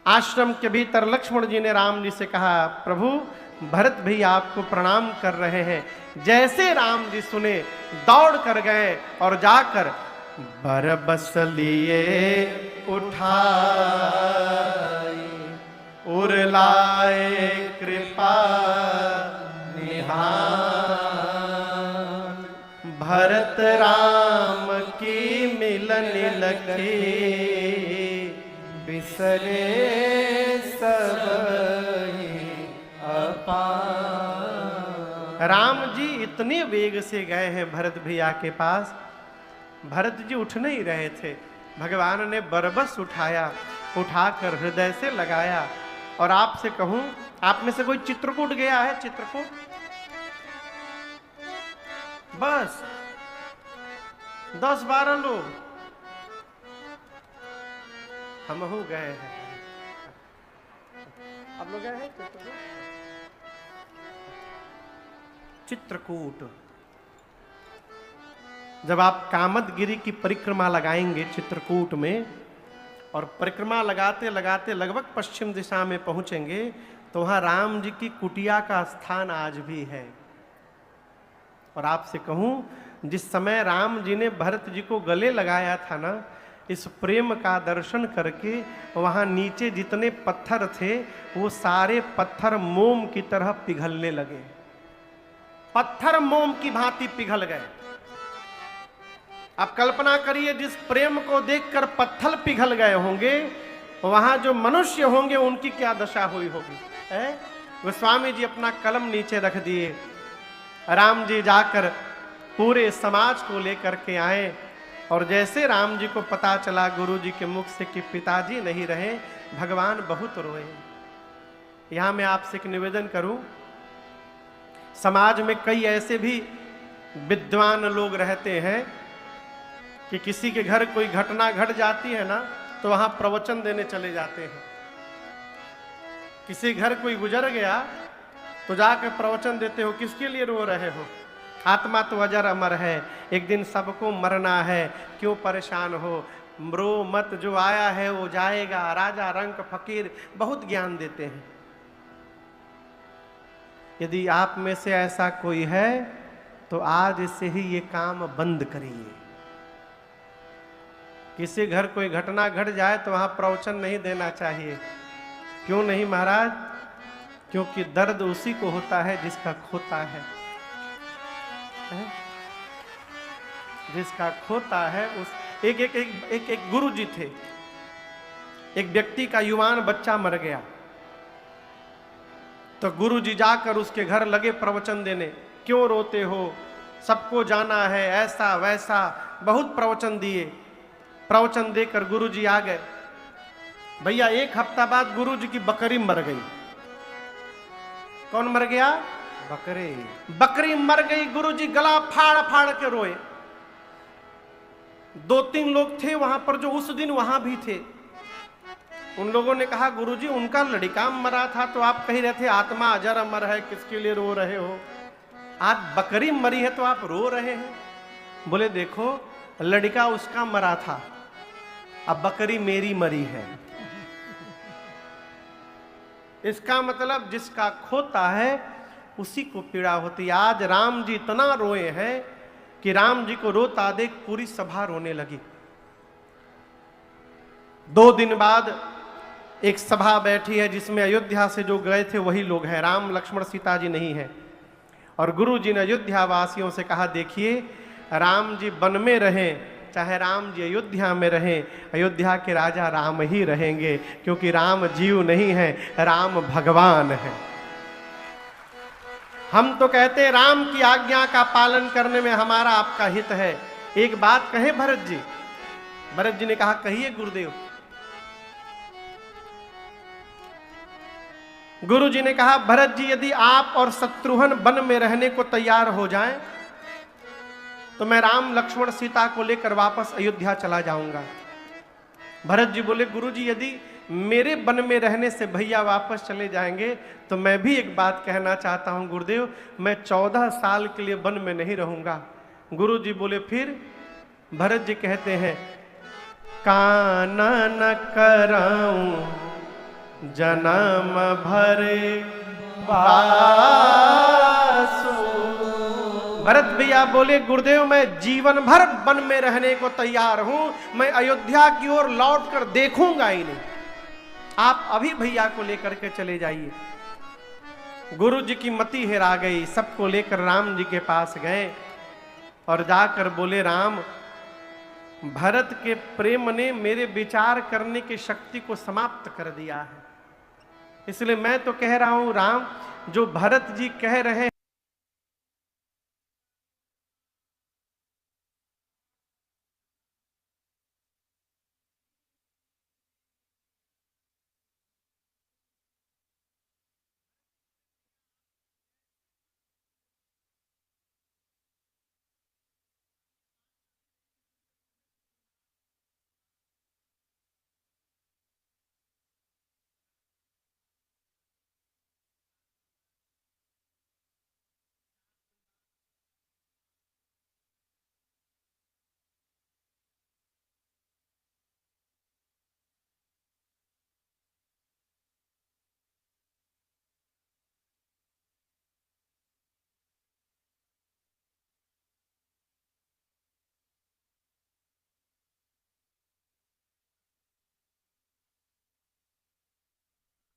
आश्रम के भीतर लक्ष्मण जी ने राम जी से कहा, प्रभु भरत भैया आपको प्रणाम कर रहे हैं। जैसे राम जी सुने दौड़ कर गए और जाकर बरबस लिए उठाई, उरलाए कृपा निहान। भरत राम की मिलन लखी, बिसरे सब अपार। राम जी इतने वेग से गए हैं भरत भैया के पास, भरत जी उठ नहीं रहे थे। भगवान ने बरबस उठाया, उठाकर हृदय से लगाया। और आपसे कहूं, आप में से कोई चित्रकूट गया है? चित्रकूट बस 10-12 लोग, हम हो गए हैं। आप लोग गए हैं चित्रकूट? जब आप कामदगिरी की परिक्रमा लगाएंगे चित्रकूट में, और परिक्रमा लगाते लगाते लगभग पश्चिम दिशा में पहुंचेंगे, तो वहां राम जी की कुटिया का स्थान आज भी है। और आपसे कहूं, जिस समय राम जी ने भरत जी को गले लगाया था ना, इस प्रेम का दर्शन करके वहां नीचे जितने पत्थर थे वो सारे पत्थर मोम की तरह पिघलने लगे। पत्थर मोम की भांति पिघल गए। आप कल्पना करिए, जिस प्रेम को देखकर पत्थर पिघल गए होंगे, वहां जो मनुष्य होंगे उनकी क्या दशा हुई होगी। गोस्वामी जी अपना कलम नीचे रख दिए। राम जी जाकर पूरे समाज को लेकर के आए, और जैसे राम जी को पता चला गुरु जी के मुख से कि पिताजी नहीं रहे, भगवान बहुत रोए। यहां मैं आपसे एक निवेदन करूं, समाज में कई ऐसे भी विद्वान लोग रहते हैं कि किसी के घर कोई घटना घट जाती है ना, तो वहां प्रवचन देने चले जाते हैं। किसी घर कोई गुजर गया तो जाकर प्रवचन देते हो, किसके लिए रो रहे हो? आत्मा तो अजर अमर है, एक दिन सबको मरना है, क्यों परेशान हो? रो मत, जो आया है वो जाएगा। राजा रंक फकीर बहुत ज्ञान देते हैं। यदि आप में से ऐसा कोई है तो आज से ही ये काम बंद करिए। किसी घर कोई घटना घट जाए तो वहां प्रवचन नहीं देना चाहिए। क्यों नहीं महाराज? क्योंकि दर्द उसी को होता है जिसका खोता है। जिसका खोता है उस एक गुरु जी थे। एक व्यक्ति का युवान बच्चा मर गया, तो गुरु जी जाकर उसके घर लगे प्रवचन देने। क्यों रोते हो, सबको जाना है, ऐसा वैसा, बहुत प्रवचन दिए। प्रवचन देकर गुरु जी आ गए। भैया 1 हफ्ता बाद गुरु जी की बकरी मर गई। कौन मर गया? बकरी मर गई। गुरु जी गला फाड़ फाड़ के रोए। 2-3 लोग थे वहां पर जो उस दिन वहां भी थे। उन लोगों ने कहा, गुरुजी उनका लड़का मरा था, तो आप कह रहे थे आत्मा अजर अमर है, किसके लिए रो रहे हो? आज बकरी मरी है तो आप रो रहे हैं? बोले देखो, लड़का उसका मरा था, अब बकरी मेरी मरी है। इसका मतलब जिसका खोता है उसी को पीड़ा होती है। आज राम जी इतना रोए हैं कि राम जी को रोता देख पूरी सभा रोने लगी। 2 दिन बाद एक सभा बैठी है जिसमें अयोध्या से जो गए थे वही लोग हैं, राम लक्ष्मण सीता जी नहीं है। और गुरु जी ने अयोध्या वासियों से कहा, देखिए राम जी वन में रहें चाहे राम जी अयोध्या में रहें, अयोध्या के राजा राम ही रहेंगे, क्योंकि राम जीव नहीं है, राम भगवान है। हम तो कहते हैं राम की आज्ञा का पालन करने में हमारा आपका हित है, एक बात कहे भरत जी। भरत जी ने कहा कहिए गुरुदेव। गुरु जी ने कहा भरत जी यदि आप और शत्रुघ्न वन में रहने को तैयार हो जाएं तो मैं राम लक्ष्मण सीता को लेकर वापस अयोध्या चला जाऊंगा। भरत जी बोले गुरु जी यदि मेरे वन में रहने से भैया वापस चले जाएंगे तो मैं भी एक बात कहना चाहता हूं गुरुदेव, मैं 14 साल के लिए वन में नहीं रहूंगा। गुरु जी बोले फिर? भरत जी कहते हैं कानन कराऊं जन्म भरे बासु। भरत भैया बोले गुरुदेव मैं जीवन भर वन में रहने को तैयार हूं, मैं अयोध्या की ओर लौट कर देखूंगा ही नहीं, आप अभी भैया को लेकर के चले जाइए। गुरु जी की मति हेरा गई, सबको लेकर राम जी के पास गए और जाकर बोले राम, भरत के प्रेम ने मेरे विचार करने की शक्ति को समाप्त कर दिया है, इसलिए मैं तो कह रहा हूं राम, जो भरत जी कह रहे हैं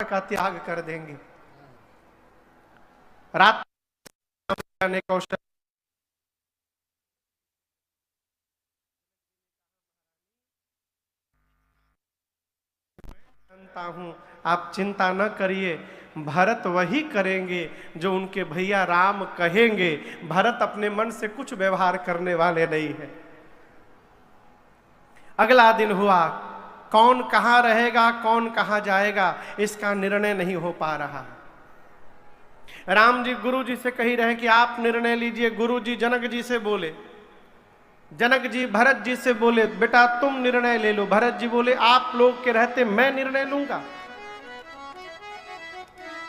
का त्याग कर देंगे। रात ने कौशल जानता हूं, आप चिंता न करिए, भरत वही करेंगे जो उनके भैया राम कहेंगे। भरत अपने मन से कुछ व्यवहार करने वाले नहीं है। अगला दिन हुआ, कौन कहां रहेगा कौन कहां जाएगा इसका निर्णय नहीं हो पा रहा। राम जी गुरु जी से कही रहे कि आप निर्णय लीजिए। गुरु जी जनक जी से बोले, जनक जी भरत जी से बोले बेटा तुम निर्णय ले लो। भरत जी बोले आप लोग के रहते मैं निर्णय लूंगा।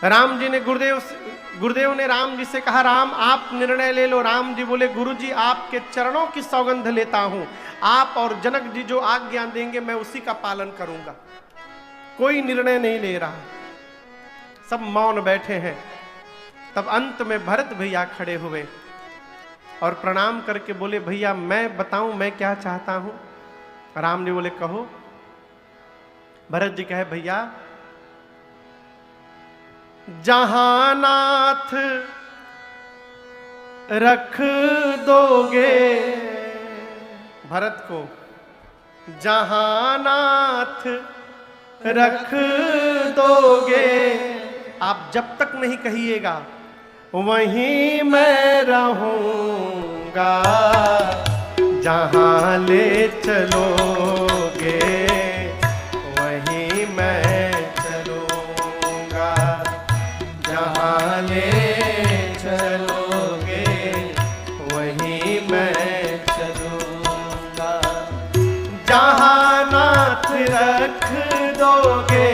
राम जी ने गुरुदेव ने राम जी से कहा राम आप निर्णय ले लो। राम जी बोले गुरु जी आपके चरणों की सौगंध लेता हूं, आप और जनक जी जो आज्ञा देंगे मैं उसी का पालन करूंगा। कोई निर्णय नहीं ले रहा, सब मौन बैठे हैं। तब अंत में भरत भैया खड़े हुए और प्रणाम करके बोले भैया मैं बताऊं मैं क्या चाहता हूं। राम जी बोले कहो। भरत जी कहे भैया जहां नाथ रख दोगे, भरत को जहां नाथ रख दोगे, आप जब तक नहीं कहिएगा वहीं मैं रहूंगा। जहां ले चलोगे वहीं मैं चलूंगा। जहां ले चलोगे वहीं मैं चलूंगा। जहां नाथ रख दोगे,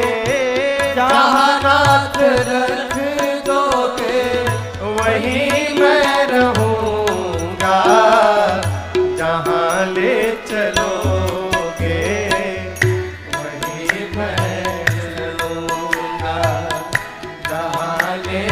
जहां नाथ रख दोगे वहीं मैं रहूंगा। जहां ले चलोगे वहीं मैं चलूंगा। जहां ले